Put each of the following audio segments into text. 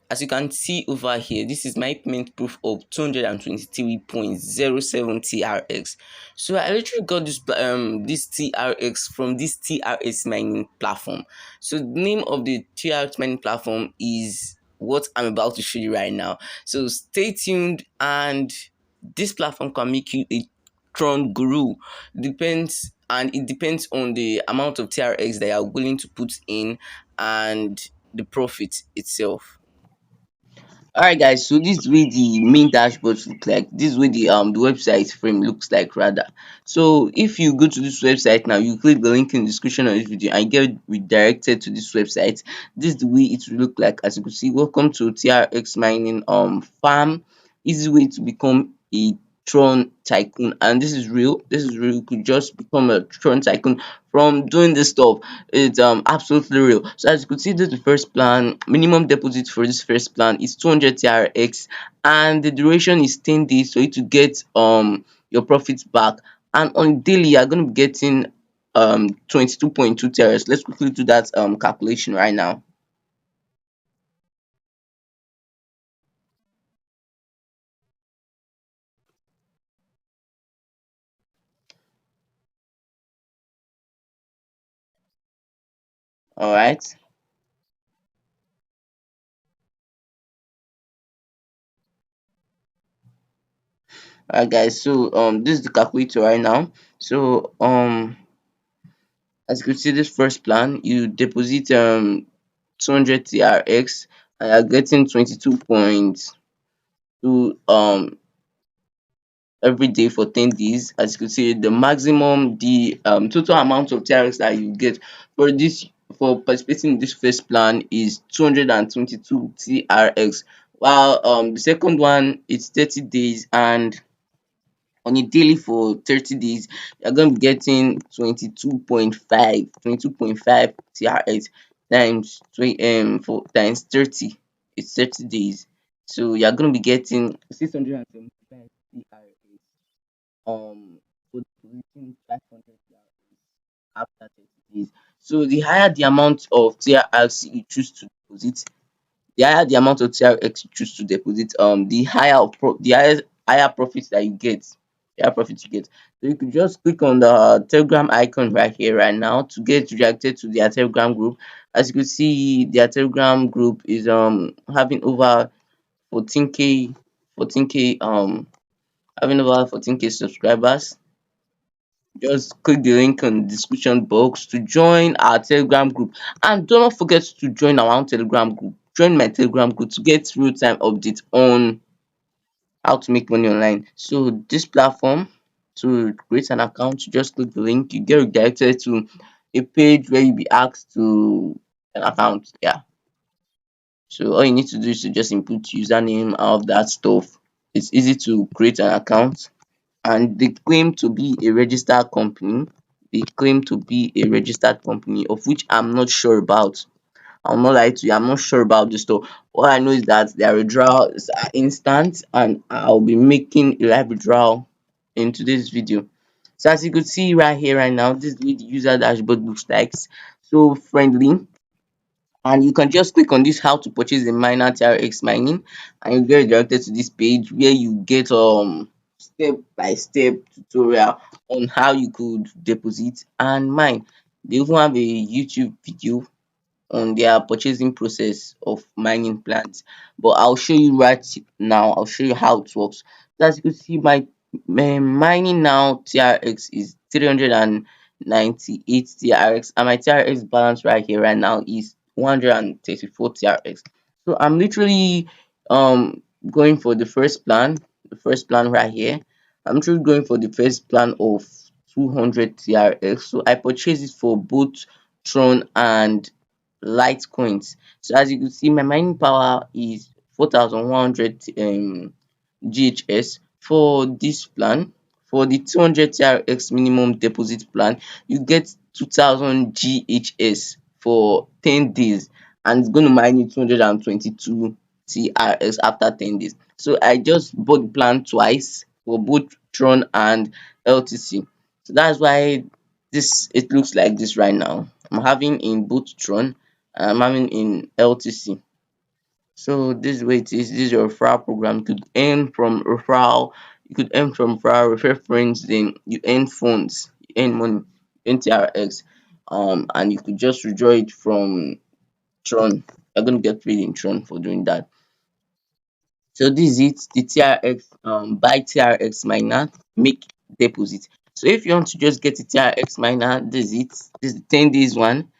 As you can see over here, this is my payment proof of 223.07 TRX. So I literally got this TRX from this TRX mining platform. So the name of the TRX mining platform is what I'm about to show you right now. So stay tuned, and this platform can make you a Tron guru. It depends on the amount of TRX that you are willing to put in and the profit itself. Alright guys, so this is where the main dashboard look like. This is where the website frame looks like rather. So if you go to this website now, you click the link in the description of this video and get redirected to this website. This is the way it will look like. As you can see, welcome to TRX mining farm. Easy way to become a Tron tycoon, and this is real. This is real. You could just become a Tron tycoon from doing this stuff. It's absolutely real. So as you could see, this is the first plan. Minimum deposit for this first plan is 200 TRX, and the duration is 10 days for you to get your profits back. And on daily, you're gonna be getting 22.2 TRX. Let's quickly do that calculation right now. All right. Alright guys, so this is the calculator right now. So as you can see, this first plan, you deposit 200 TRX and you're getting 22.2 every day for 10 days. As you can see, the maximum, the total amount of TRX that you get for this, for participating in this first plan, is 222 TRX, while the second one is 30 days, and on a daily for 30 days, you're going to be getting 22.5 TRX times for times 30. It's 30 days. So you're going to be getting 675 TRX for depositing 500 TRX after 30 days. So the higher the amount of TRX you choose to deposit, the higher the amount of TRX you choose to deposit, the higher profits that you get, the higher profits you get. So you could just click on the Telegram icon right here right now to get redirected to their Telegram group. As you can see, their Telegram group is having over 14k 14k having over 14k subscribers. Just click the link in the description box to join our Telegram group, and do not forget to join our own Telegram group. Join my Telegram group to get real-time updates on how to make money online. So this platform, to create an account, you just click the link, you get redirected to a page where you'll be asked to an account. Yeah. So all you need to do is to just input username, all of that stuff. It's easy to create an account, and they claim to be a registered company. They claim to be a registered company, of which I'm not sure about. I'll not lie to you, I'm not sure about this stuff. All I know is that their withdrawals are instant, and I'll be making a live withdrawal in today's video. So as you could see right here right now, this is the user dashboard looks like. So friendly, and you can just click on this how to purchase a miner TRX mining, and you get redirected to this page where you get step by step tutorial on how you could deposit and mine. They even have a YouTube video on their purchasing process of mining plants, but I'll show you right now. I'll show you how it works. So as you can see, my mining now TRX is 398 TRX, and my TRX balance right here right now is 134 TRX. So I'm literally going for the first plan right here. I'm literally going for the first plan of 200 TRX. So I purchased it for both Tron and Litecoins. So as you can see, my mining power is 4100 GHS for this plan. For the 200 TRX minimum deposit plan, you get 2000 GHS for 10 days, and it's going to mine you 222 TRX after 10 days. So I just bought the plan twice for both Tron and LTC. So that's why this it looks like this right now. I'm having in both Tron and I'm having in LTC. So this way it is. This is your referral program. You could earn from referral. You could earn from referral, refer friends. Then you earn funds. You earn money. Earn TRX. And you could just withdraw it from Tron. You're gonna get paid in Tron for doing that. So this is it. The TRX. Buy TRX miner. Make deposit. So if you want to just get the TRX miner, this is it. This is the 10 days one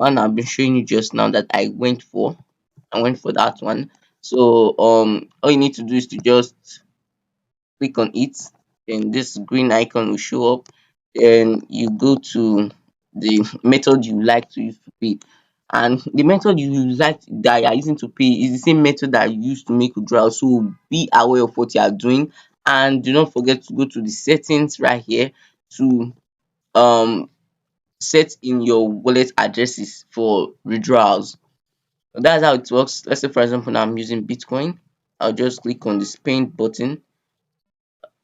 I've been showing you just now that I went for. I went for that one. So all you need to do is to just click on it, then this green icon will show up. Then you go to the method you like to use to pay. And the method you like that you are using to pay is the same method that you use to make withdrawal. So be aware of what you are doing and do not forget to go to the settings right here to um set in your wallet addresses for withdrawals. So that's how it works. Let's say for example now I'm using Bitcoin. I'll just click on the spend button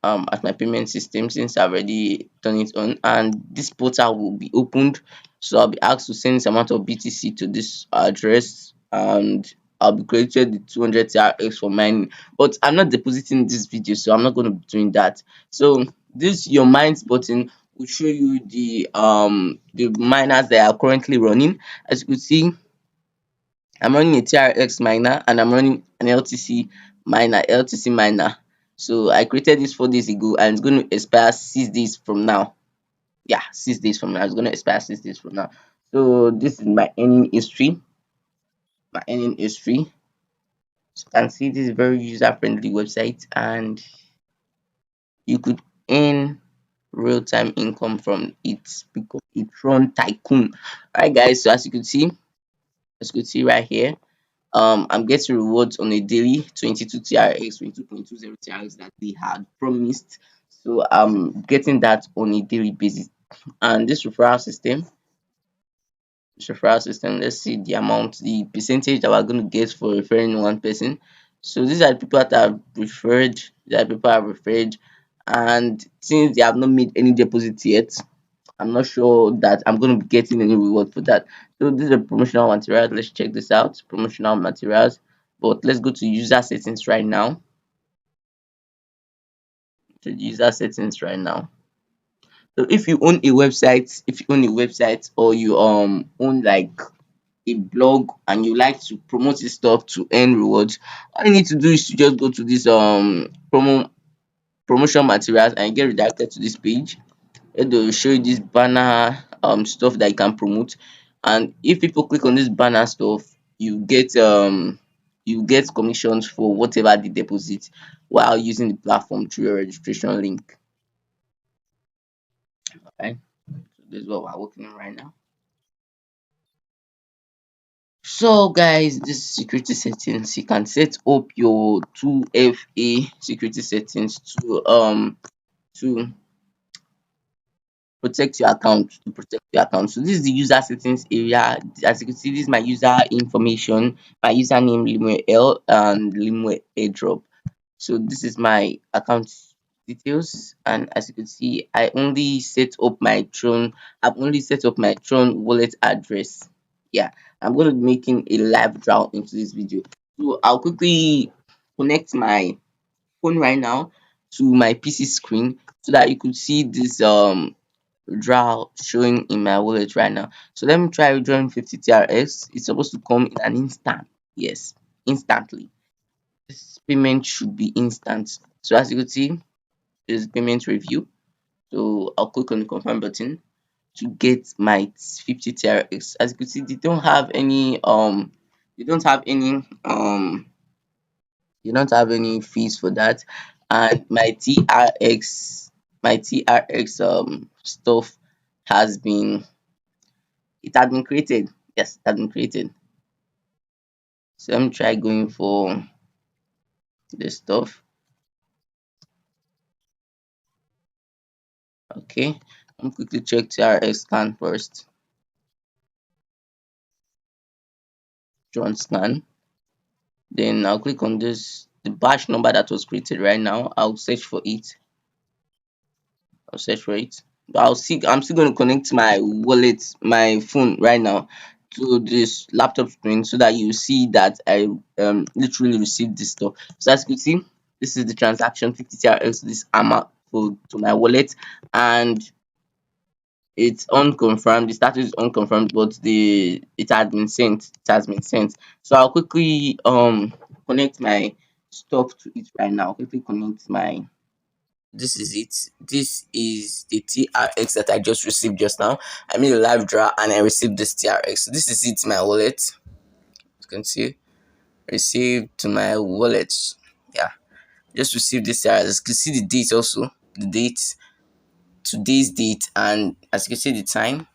at my payment system since I've already turned it on, and this portal will be opened. So I'll be asked to send this amount of BTC to this address, and I'll be credited the 200 TRX for mining. But I'm not depositing this video, so I'm not going to be doing that. So this your mines button will show you the miners that are currently running. As you can see, I'm running a TRX miner and I'm running an LTC miner. So I created this 4 days ago and it's going to expire 6 days from now. Yeah, 6 days from now. It's going to expire 6 days from now. So this is my earning history. My earning history. So you can see this is a very user friendly website and you could earn real time income from it because it's run tycoon. Alright guys, so as you can see right here, I'm getting rewards on a daily 22 TRX, 22.20 TRX that they had promised. So I'm getting that on a daily basis. And this referral system, let's see the amount, the percentage that we're going to get for referring one person. So these are the people that I've referred, these are the people I've referred, and since they have not made any deposit yet, I'm not sure that I'm going to be getting any reward for that. So this is a promotional material. Let's check this out. Promotional materials. But let's go to user settings right now. To user settings right now. So if you own a website or you own like a blog and you like to promote this stuff to earn rewards, all you need to do is to just go to this promotion materials and get redirected to this page. It will show you this banner stuff that you can promote, and if people click on this banner stuff, you get commissions for whatever they deposit while using the platform through your registration link. Okay, so this is what we're working on right now. So guys, this security settings, you can set up your 2FA security settings to protect your account. So this is the user settings area. As you can see, this is my user information, my username Limwe L and Limwe airdrop. So this is my account details, and as you can see, I've only set up my Tron wallet address. Yeah, I'm going to be making a live draw into this video. So I'll quickly connect my phone right now to my PC screen so that you could see this draw showing in my wallet right now. So let me try withdrawing 50 TRX. It's supposed to come in an instant. Yes, instantly. This payment should be instant. So as you can see, there's payment review. So I'll click on the confirm button to get my 50 TRX. As you can see, they don't have any fees for that. And my TRX stuff has been it has been created. Yes, it has been created. So let me try going for this stuff. Okay, I'm quickly check TRX scan first. John scan. Then I'll click on the batch number that was created right now. I'll search for it. I'll search for it. But I'm still going to connect my wallet, my phone right now. to this laptop screen so that you see that I literally received this stuff. So as you can see, this is the transaction 50 TRX, this amount to my wallet, and it's unconfirmed. The status is unconfirmed, but the it had been sent. It has been sent. So I'll quickly connect my stuff to it right now. Quickly connect my. This is it. This is the TRX that I just received just now. I made a live draw and I received this TRX. So this is it, my wallet. You can see received to my wallet. Yeah, just received this TRX. You can see the date also. The date, today's date, and as you can see the time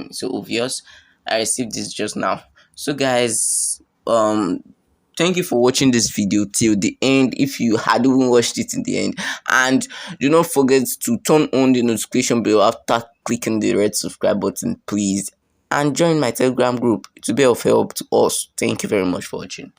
is so obvious. I received this just now. So guys, thank you for watching this video till the end if you had even watched it in the end, and do not forget to turn on the notification bell after clicking the red subscribe button, please, and join my telegram group. It will be of help to us. Thank you very much for watching.